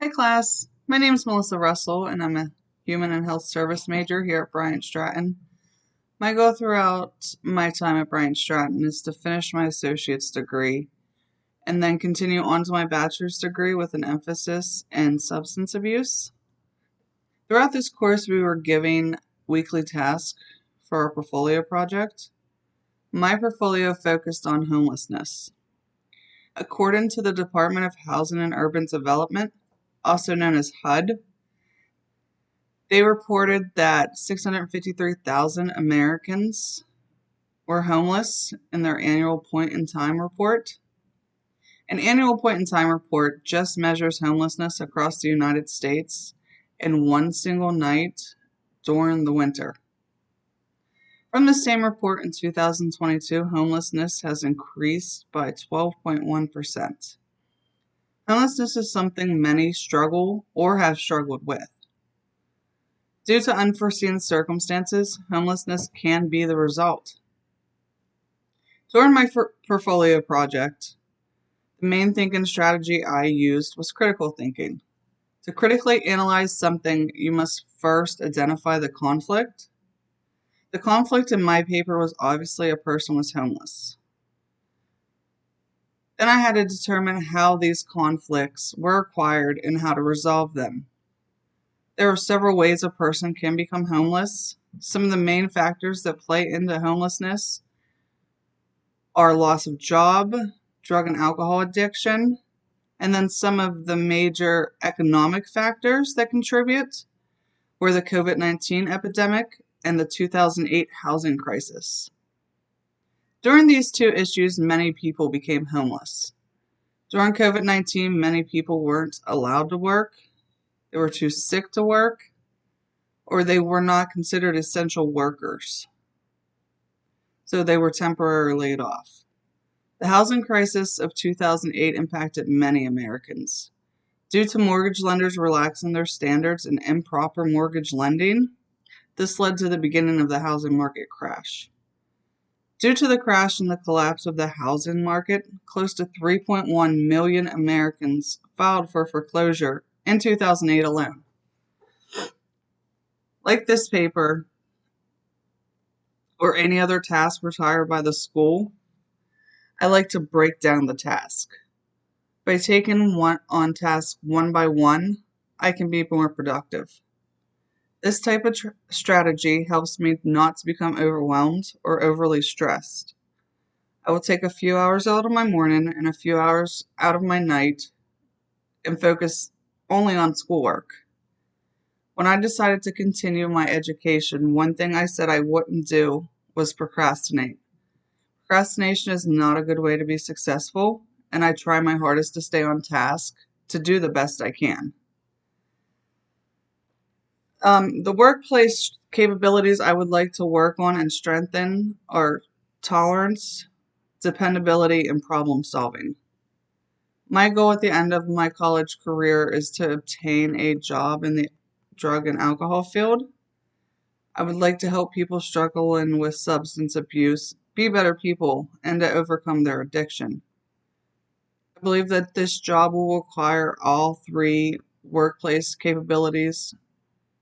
Hi class, my name is Melissa Russell and I'm a Human and Health Service major here at Bryant Stratton. My goal throughout my time at Bryant Stratton is to finish my associate's degree and then continue on to my bachelor's degree with an emphasis in substance abuse. Throughout this course we were given weekly tasks for our portfolio project. My portfolio focused on homelessness. According to the Department of Housing and Urban Development, also known as HUD, they reported that 653,000 Americans were homeless in their annual point-in-time report. An annual point-in-time report just measures homelessness across the United States in one single night during the winter. From the same report in 2022, homelessness has increased by 12.1%. Homelessness is something many struggle or have struggled with. Due to unforeseen circumstances, homelessness can be the result. During my portfolio project, the main thinking strategy I used was critical thinking. To critically analyze something, you must first identify the conflict. The conflict in my paper was obviously a person was homeless. Then I had to determine how these conflicts were acquired and how to resolve them. There are several ways a person can become homeless. Some of the main factors that play into homelessness are loss of job, drug and alcohol addiction, and then some of the major economic factors that contribute were the COVID-19 epidemic and the 2008 housing crisis. During these two issues, many people became homeless. During COVID-19, many people weren't allowed to work, they were too sick to work, or they were not considered essential workers, so they were temporarily laid off. The housing crisis of 2008 impacted many Americans. Due to mortgage lenders relaxing their standards and improper mortgage lending, this led to the beginning of the housing market crash. Due to the crash and the collapse of the housing market, close to 3.1 million Americans filed for foreclosure in 2008 alone. Like this paper, or any other task required by the school, I like to break down the task. By taking on tasks one by one, I can be more productive. This type of strategy helps me not to become overwhelmed or overly stressed. I will take a few hours out of my morning and a few hours out of my night and focus only on schoolwork. When I decided to continue my education, one thing I said I wouldn't do was procrastinate. Procrastination is not a good way to be successful, and I try my hardest to stay on task to do the best I can. The workplace capabilities I would like to work on and strengthen are tolerance, dependability, and problem solving. My goal at the end of my college career is to obtain a job in the drug and alcohol field. I would like to help people struggling with substance abuse be better people and to overcome their addiction. I believe that this job will require all three workplace capabilities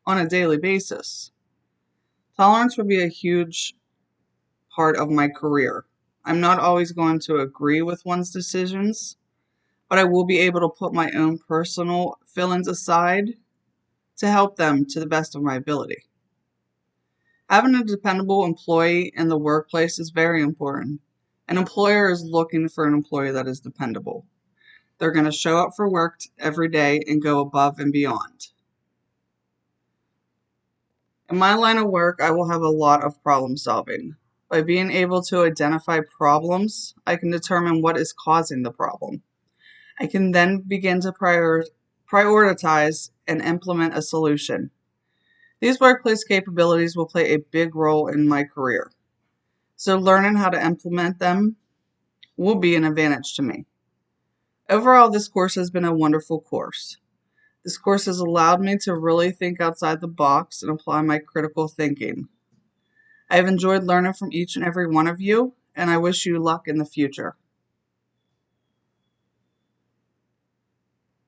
on a daily basis. Tolerance will be a huge part of my career. I'm not always going to agree with one's decisions, but I will be able to put my own personal feelings aside to help them to the best of my ability. Having a dependable employee in the workplace is very important. An employer is looking for an employee that is dependable. They're going to show up for work every day and go above and beyond. In my line of work, I will have a lot of problem solving. By being able to identify problems, I can determine what is causing the problem. I can then begin to prioritize and implement a solution. These workplace capabilities will play a big role in my career, so learning how to implement them will be an advantage to me. Overall, this course has been a wonderful course. This course has allowed me to really think outside the box and apply my critical thinking. I have enjoyed learning from each and every one of you, and I wish you luck in the future.